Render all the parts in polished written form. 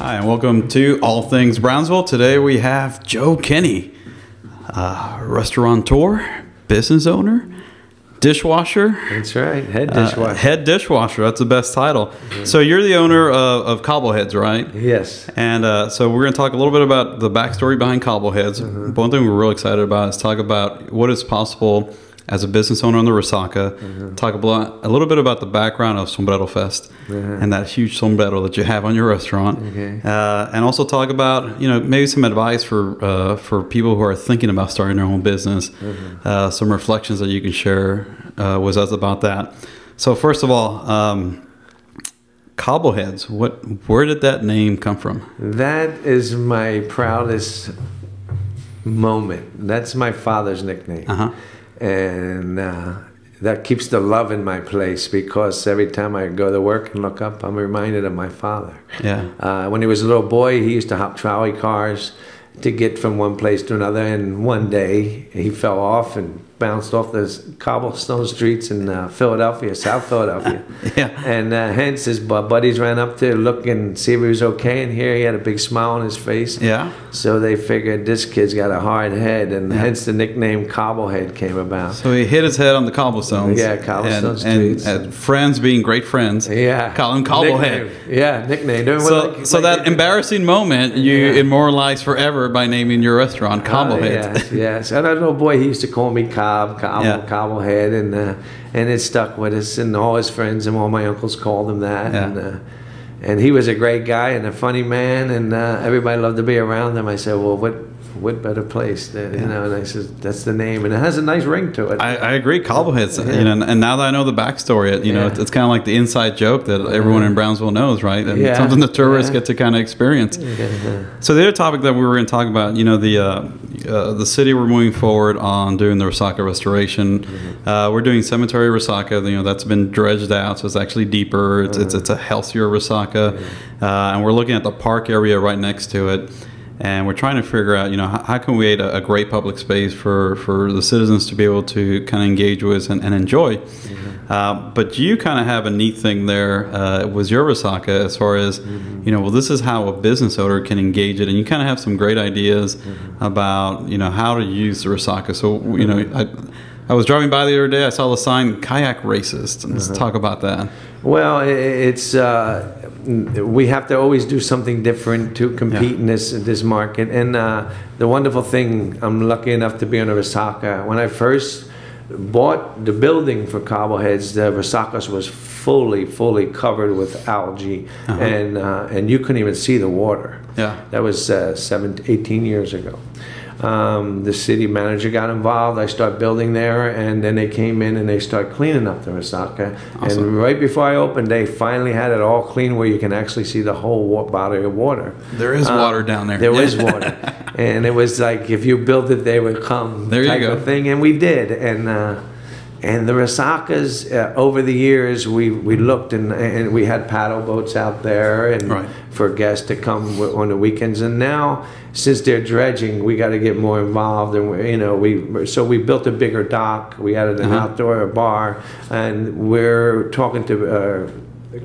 Hi, and welcome to All Things Brownsville. Today we have Joe Kenney, restaurateur, business owner, dishwasher. That's right, head dishwasher. Head dishwasher, that's the best title. Mm-hmm. So you're the owner of Cobbleheads, right? Yes. And so we're going to talk a little bit about the backstory behind Cobbleheads. Mm-hmm. One thing we're really excited about is talk about what is possible as a business owner on the Resaca. Mm-hmm. Talk a little bit about the background of Sombrero Fest and that huge sombrero that you have on your restaurant. Okay. And also talk about, maybe some advice for people who are thinking about starting their own business. Mm-hmm. Some reflections that you can share with us about that. So first of all, Cobbleheads, where did that name come from? That is my proudest moment. That's my father's nickname. Uh-huh. And that keeps the love in my place, because every time I go to work and look up, I'm reminded of my father. Yeah. When he was a little boy, he used to hop trolley cars to get from one place to another. And one day he fell off and bounced off the cobblestone streets in Philadelphia, South Philadelphia. Yeah. And hence his buddies ran up to look and see if he was okay. And here he had a big smile on his face. Yeah. So they figured this kid's got a hard head, and hence the nickname Cobblehead came about. So he hit his head on the cobblestones. Yeah, cobblestone streets. And friends being great friends. Yeah. Call him Cobblehead. Yeah, nickname. So that embarrassing moment you immortalized forever by naming your restaurant Cobblehead. Yes, yes. And that little boy, he used to call me Cobblehead, and it stuck with us, and all his friends and all my uncles called him that. Yeah. And he was a great guy and a funny man, and everybody loved to be around him. I said, well, what better place? And I said, that's the name, and it has a nice ring to it. I agree, Cobbleheads. And now that I know the backstory, it's kind of like the inside joke that everyone in Brownsville knows, right? And something the tourists get to kind of experience. So the other topic that we were going to talk about, the city we're moving forward on doing the Resaca Restoration. We're doing Cemetery Resaca. That's been dredged out, so it's actually deeper. It's a healthier Resaca, and we're looking at the park area right next to it. And we're trying to figure out, how can we create a great public space for the citizens to be able to kind of engage with and enjoy. But you kind of have a neat thing there with your Resaca as far as, well, this is how a business owner can engage it. And you kind of have some great ideas about, how to use the Resaca. So, I was driving by the other day, I saw the sign, Kayak races. Let's talk about that. Well, it's we have to always do something different to compete in this market. And the wonderful thing, I'm lucky enough to be on a Resaca. When I first bought the building for Cobbleheads, the Resacas was fully covered with algae, and you couldn't even see the water. Yeah, that was 18 years ago. The city manager got involved. I started building there, and then they came in and they started cleaning up the Resaca. Awesome. And right before I opened, they finally had it all clean where you can actually see the whole body of water. There is water down there. There is water, and it was like if you build it, they would come. There you go. Of thing, and we did, and the Resacas, over the years, we looked and we had paddle boats out there and for guests to come on the weekends. And now, since they're dredging, we got to get more involved. And so we built a bigger dock. We added an outdoor bar, and we're talking to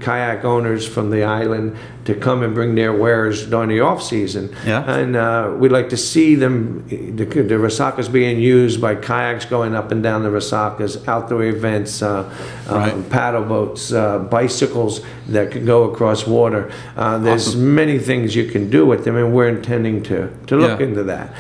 kayak owners from the island to come and bring their wares during the off season. And we'd like to see them, the Resacas being used by kayaks going up and down the Resacas, outdoor events, paddle boats, bicycles that can go across water. There's many things you can do with them, and we're intending to look into that.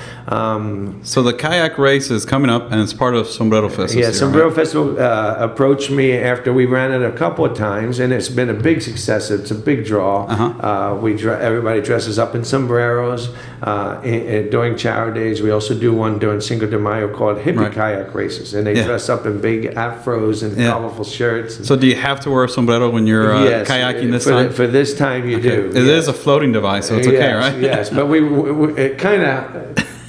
So the kayak race is coming up, and it's part of Sombrero Fest. Yeah, Sombrero Festival approached me after we ran it a couple of times, and it's been a big success. It's a big draw. Everybody dresses up in sombreros during Charity Days. We also do one during Cinco de Mayo called hippie kayak races, and they dress up in big afros and colorful shirts. So do you have to wear a sombrero when you're kayaking this time? For this time you do. It is a floating device, so it's okay, right? Yes, but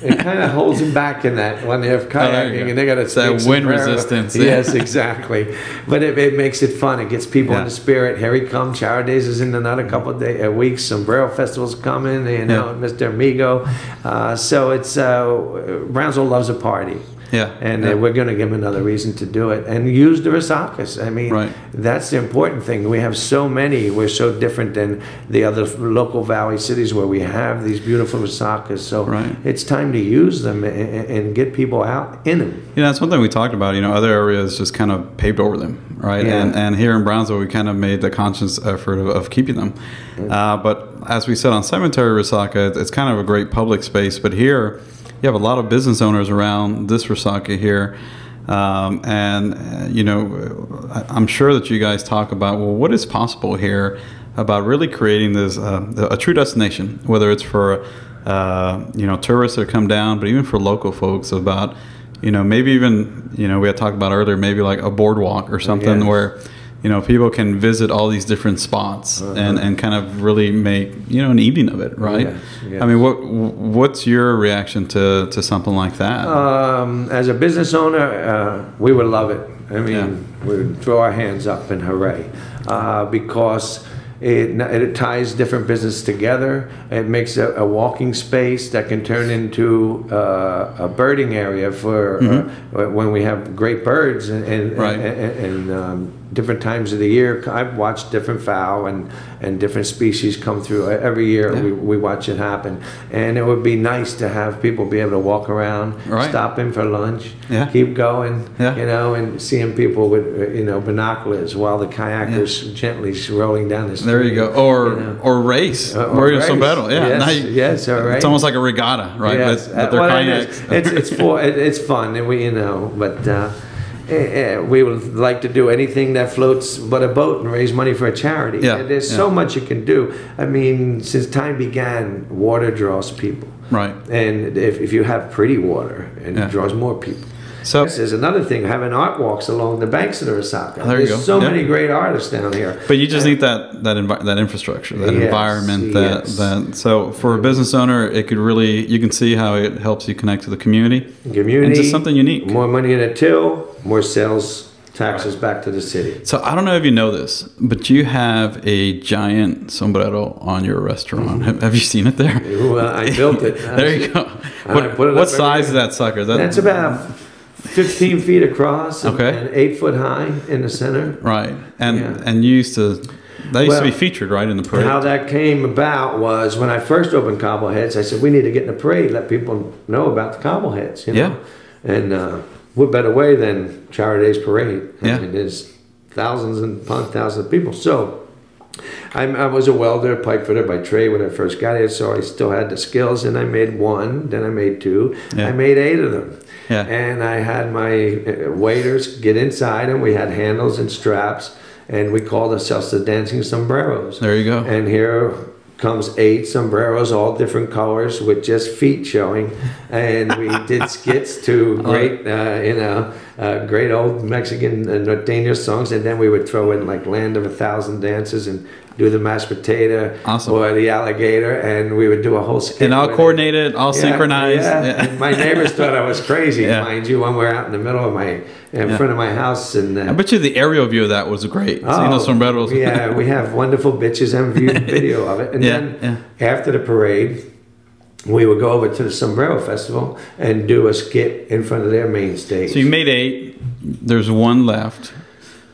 it kind of holds them back in that when they're kayaking, and they got that wind resistance. Yes, exactly. But it makes it fun. It gets people in the spirit. Here he comes. Charity Days is in another couple of weeks. Sombrero Festival's coming. Mr. Amigo. So it's Brownsville loves a party. And we're going to give them another reason to do it and use the Resacas. I mean, that's the important thing. We have so many. We're so different than the other local valley cities where we have these beautiful Resacas. So it's time to use them and get people out in them. Yeah, that's one thing we talked about. You know, other areas just kind of paved over them, right? And here in Brownsville, we kind of made the conscious effort of keeping them. But as we said on Cemetery Resaca, it's kind of a great public space. But here, you have a lot of business owners around this Resaca here. You know, I'm sure that you guys talk about, well, what is possible here about really creating this a true destination, whether it's for you know, tourists that come down, but even for local folks, about, you know, maybe even, you know, we had talked about earlier, maybe like a boardwalk or something where, you know, people can visit all these different spots and kind of really make, you know, an evening of it, right? I mean, what's your reaction to something like that? As a business owner, we would love it. I mean, we would throw our hands up and hooray, because it ties different businesses together. It makes a walking space that can turn into a birding area for when we have great birds and different times of the year. I've watched different fowl and different species come through every year. We watch it happen, and it would be nice to have people be able to walk around, stop in for lunch, keep going, you know, and seeing people with, you know, binoculars while the kayakers gently rolling down the street. There you go, or race, or race. Sombrero, yes, all right. It's almost like a regatta, right? Yes. But they're kayaks. It's fun, and we, you know, but. We would like to do anything that floats but a boat and raise money for a charity. There's so much you can do. I mean, since time began, water draws people. And if you have pretty water, it draws more people. So there's another thing, having art walks along the banks of the Resaca. There's so many great artists down here. But you just need that infrastructure, that environment. That so for a business owner, it could really, you can see how it helps you connect to the community. And just something unique. More money in a till, more sales taxes back to the city. So I don't know if you know this, but you have a giant sombrero on your restaurant. Have you seen it there? Well, I built it. There you go. What size is that sucker? That's about 15 feet across and 8 foot high in the center. And you used to, that used to be featured, right, in the parade. How that came about was when I first opened Cobbleheads, I said, we need to get in the parade, let people know about the Cobbleheads, you know? And what better way than Charity Days Parade? I mean, there's thousands and upon thousands of people. So I was a welder, pipe fitter by trade when I first got here, so I still had the skills, and I made one, then I made two, I made 8 of them. And I had my waiters get inside, and we had handles and straps, and we called ourselves the Dancing Sombreros. There you go. And here comes 8 sombreros, all different colors, with just feet showing, and we did skits to great, you know, great old Mexican norteño songs, and then we would throw in like Land of a Thousand Dances and do the mashed potato or the alligator, and we would do a whole skit. And all coordinated, all synchronized. And my neighbors thought I was crazy, mind you, when we're out in the middle of my, in front of my house. And I bet you the aerial view of that was great. So, you know, sombreros. Yeah, we have wonderful bitches and video of it. And then after the parade, we would go over to the Sombrero Festival and do a skit in front of their main stage. So you made 8. There's 1 left.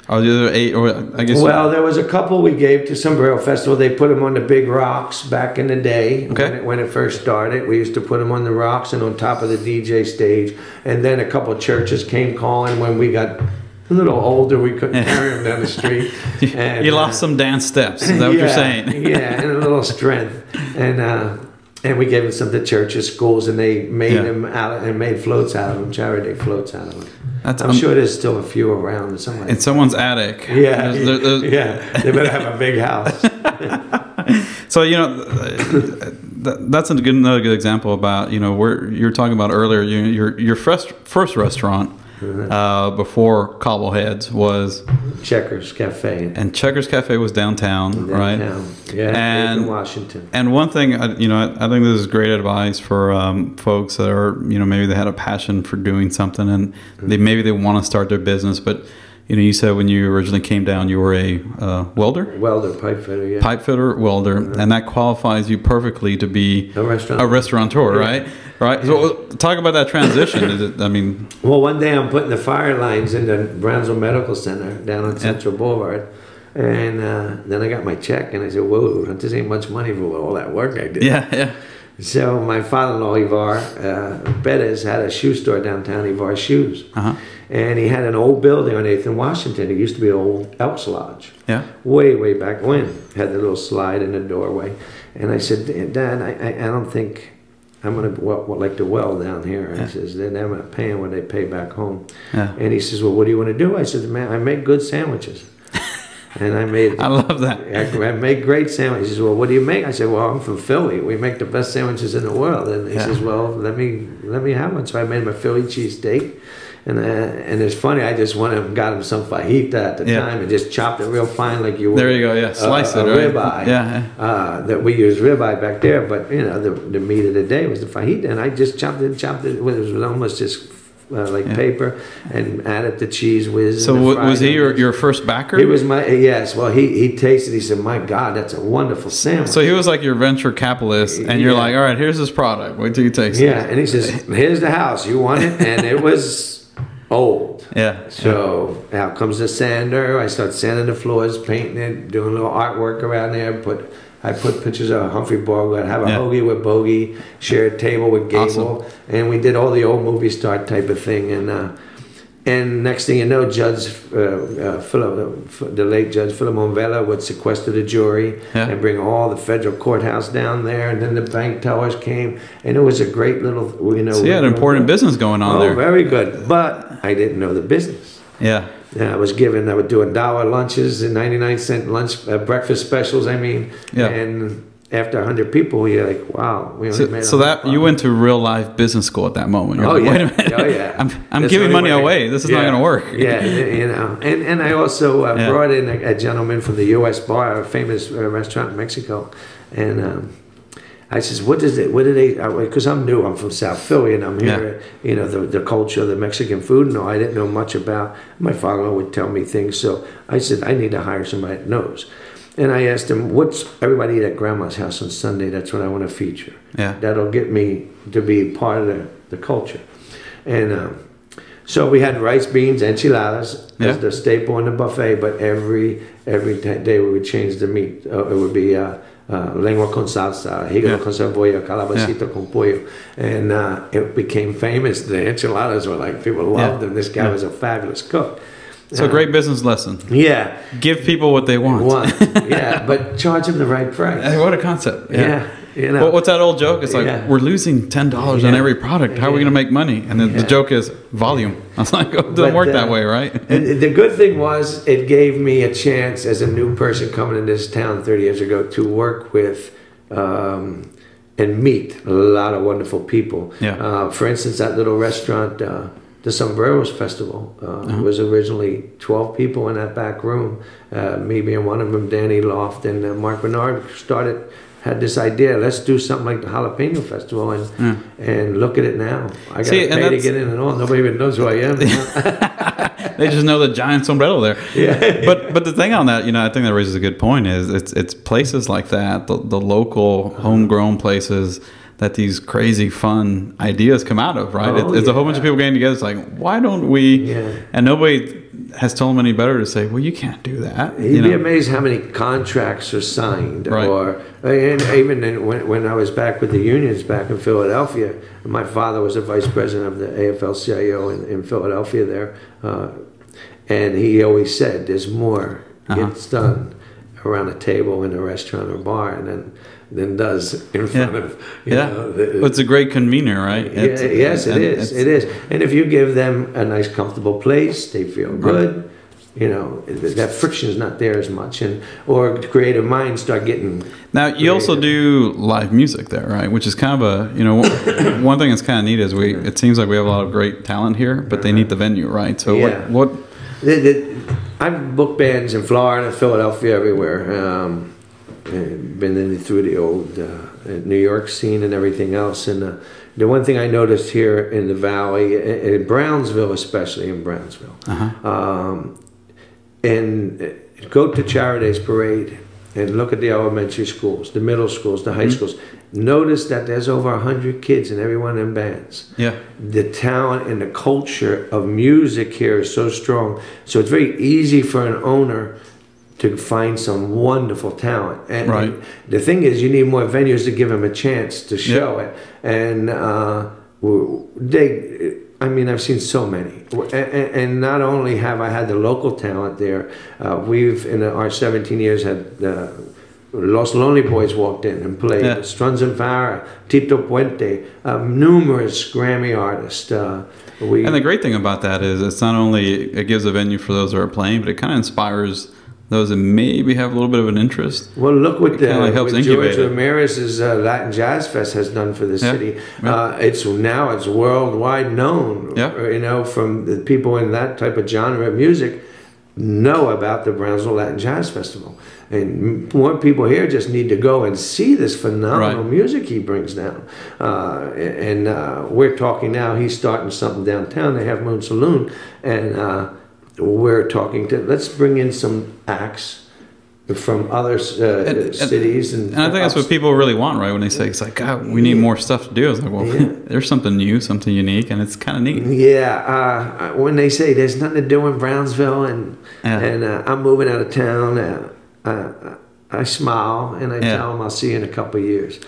Are the other 8, or I guess? Well, there was a couple we gave to Sombrero Festival. They put them on the big rocks back in the day when it first started. We used to put them on the rocks and on top of the DJ stage. And then a couple of churches came calling when we got a little older. We couldn't carry them down the street. And, you lost some dance steps. Is that what you're saying? And a little strength. And we gave them some to churches, schools, and they made them out and made floats out of them, charity floats out of them. I'm sure there's still a few around somewhere. In someone's attic. They better have a big house. So, you know, that's another good example about, you know, where you're talking about earlier, your first restaurant before Cobbleheads was Checkers Cafe. And Checkers Cafe was downtown, right? In Washington. And one thing, you know, I think this is great advice for folks that are, you know, maybe they had a passion for doing something and maybe they want to start their business, but you know, you said when you originally came down, you were a welder? Welder, pipe fitter, Pipe fitter, welder, and that qualifies you perfectly to be a restaurateur, right? Right. So talk about that transition. Is it? I mean. Well, one day I'm putting the fire lines in the Brownsville Medical Center down on Central Boulevard, and then I got my check, and I said, "Whoa, this ain't much money for all that work I did." Yeah, yeah. So my father-in-law, Ivar Bettis, had a shoe store downtown, Ivar Shoes. And he had an old building on 8th and Washington. It used to be an old Elks Lodge. Yeah. Way, way back when. Had the little slide in the doorway. And I said, Dad, I don't think I'm going to like to weld down here. He says, they're not paying what they pay back home. Yeah. And he says, well, what do you want to do? I said, man, I make good sandwiches. And I made. I love that. I make great sandwiches. He says, well, what do you make? I said, well, I'm from Philly. We make the best sandwiches in the world. And he says, well, let me have one. So I made my Philly cheesesteak. And it's funny, I just went and got him some fajita at the time and just chopped it real fine like you would. There you go, yeah. Slice it, right? Ribeye. Yeah. That we use ribeye back there, but you know, the meat of the day was the fajita, and I just chopped it. It was almost just like paper, and added the cheese whiz. So was he your first backer? He was my, yes. Well, he tasted. He said, "My God, that's a wonderful sandwich." So he was like your venture capitalist, and you're like, "All right, here's this product. Wait till you taste it." Yeah, and he says, "Here's the house. You want it?" And it was old. Yeah. So out comes the sander. I start sanding the floors, painting it, doing a little artwork around there. I put pictures of Humphrey Bogart, have a hoagie with Bogey, shared table with Gable, and we did all the old movie star type of thing. And next thing you know, the late Judge Philemon Vela would sequester the jury and bring all the federal courthouse down there, and then the bank tellers came, and it was a great little, you know. So you had important business going on there. Oh, very good, but I didn't know the business. Yeah. I was doing $1 lunches and 99-cent lunch, breakfast specials, I mean. Yeah. And after 100 people, you're like, wow. We only made so that you went to real life business school at that moment. You're like, wait a minute. Oh, yeah. I'm giving money away. This is not going to work. Yeah, you know. And I also brought in a gentleman from the U.S. Bar, a famous restaurant in Mexico. And I says, what do they, because I'm new, I'm from South Philly, and I'm here, you know, the culture, the Mexican food, and I didn't know much about. My father would tell me things, so I said, I need to hire somebody that knows. And I asked him, what's everybody eat at Grandma's house on Sunday? That's what I want to feature. Yeah. That'll get me to be part of the culture. And so we had rice, beans, enchiladas as the staple in the buffet, but every day we would change the meat. It would be lengua con salsa, hígado con cebolla, calabacita con pollo. And it became famous. The enchiladas were like, people loved them. This guy was a fabulous cook. So great business lesson. Yeah. Give people what they want. Yeah, but charge them the right price. Hey, what a concept. Yeah. You know. Well, what's that old joke? It's like, we're losing $10 on every product. How are we going to make money? And then the joke is volume. I was like, it doesn't work that way, right? And the good thing was it gave me a chance as a new person coming in this town 30 years ago to work with and meet a lot of wonderful people. Yeah. For instance, that little restaurant, the Sombrero Festival, was originally 12 people in that back room. Me being one of them, Danny Loft and Mark Bernard had this idea, let's do something like the Jalapeno Festival, and look at it now. I got to pay to get in and all. Nobody even knows who I am. They just know the giant sombrero there. Yeah. But the thing on that, you know, I think that raises a good point, is it's places like that, the local homegrown places, that these crazy fun ideas come out of, right? It's a whole bunch of people getting together. It's like, why don't we? Yeah. And nobody has told them any better to say, well, you can't do that. You'd be amazed how many contracts are signed. Right. And even when I was back with the unions back in Philadelphia, my father was the vice president of the AFL-CIO in Philadelphia there. And he always said, there's more gets done around a table in a restaurant or bar than does in front of, you know. It's a great convener, right? Yes, it is. And if you give them a nice, comfortable place, they feel good. You know, that friction is not there as much, or creative minds start getting. Now you also do live music there, right? Which is kind of a, you know, one thing that's kind of neat is it seems like we have a lot of great talent here, but they need the venue, right? So what? I've booked bands in Florida, Philadelphia, everywhere. Been through the old New York scene and everything else. And the one thing I noticed here in the Valley, in Brownsville, especially in Brownsville, and go to Charaday's Parade, and look at the elementary schools, the middle schools, the high schools. Notice that there's over 100 kids in every one of them bands. Yeah. The talent and the culture of music here is so strong. So it's very easy for an owner to find some wonderful talent. And the thing is, you need more venues to give them a chance to show it. And I mean, I've seen so many. And not only have I had the local talent there, we've, in our 17 years, had Los Lonely Boys walked in and played. Struns and Farah, Tito Puente, numerous Grammy artists. And the great thing about that is it's not only, it gives a venue for those that are playing, but it kind of inspires those that maybe have a little bit of an interest. Well, look what helps George Ramirez's Latin Jazz Fest has done for the city. It's worldwide known. You know, from the people in that type of genre of music know about the Brownsville Latin Jazz Festival. And more people here just need to go and see this phenomenal music he brings down. We're talking now, he's starting something downtown. They have Moon Saloon. And we're talking to, let's bring in some acts from other cities. And I think that's what people really want, right? When they say, it's like, God, we need more stuff to do. It's like, well, there's something new, something unique, and it's kind of neat. Yeah. When they say there's nothing to do in Brownsville and I'm moving out of town, I smile and I tell them I'll see you in a couple of years.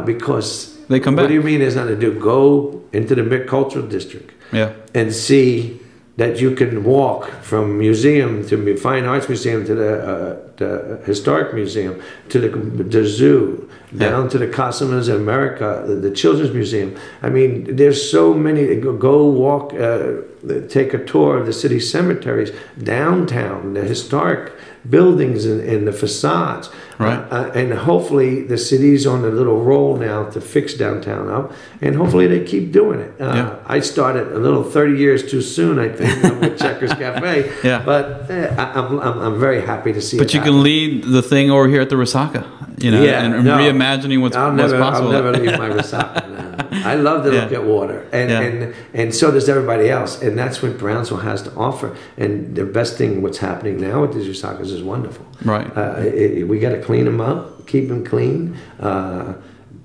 Because they come back. What do you mean there's nothing to do? Go into the mid-cultural district and see that you can walk from museum to Fine Arts Museum to the Historic Museum to the zoo, down to the Casa America, the Children's Museum. I mean, there's so many. Go walk, take a tour of the city cemeteries, downtown, the historic buildings and the facades. And hopefully the city's on a little roll now to fix downtown up, and hopefully they keep doing it. I started a little 30 years too soon, I think, with Checkers Cafe. But I'm very happy to see it. But you can lead the thing over here at the Resaca, you know, and reimagining what's possible. I'll never leave my Resaca. I love to look at water, and so does everybody else, and that's what Brownsville has to offer. And the best thing, what's happening now with these Resacas is wonderful. We got to clean them up, keep them clean,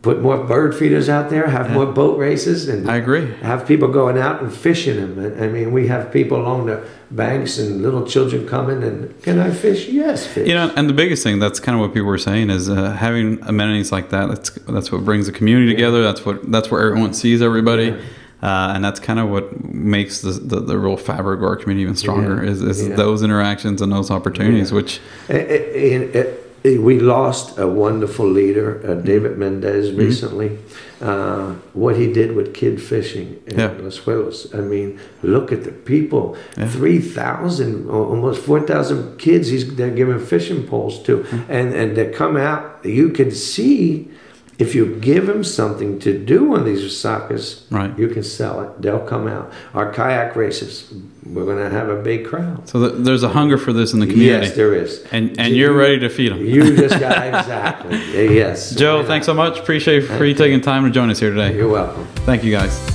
put more bird feeders out there, have more boat races, and I agree. Have people going out and fishing them. I mean, we have people along the banks and little children coming and, can I fish? Yes, fish. You know, and the biggest thing, that's kind of what people were saying, is having amenities like that. That's what brings the community together. That's where everyone sees everybody. And that's kind of what makes the real fabric of our community even stronger, is those interactions and those opportunities, which... We lost a wonderful leader, David Mendez, recently. What he did with kid fishing in Los Pueblos. I mean, look at the people. 3,000, almost 4,000 kids they're giving fishing poles to. And they come out, you can see... If you give them something to do on these Resacas, you can sell it. They'll come out. Our kayak races, we're going to have a big crowd. So there's a hunger for this in the community. Yes, there is. And you're ready to feed them. You just got, exactly. Yes. Joe, thanks so much. Appreciate you taking time to join us here today. You're welcome. Thank you, guys.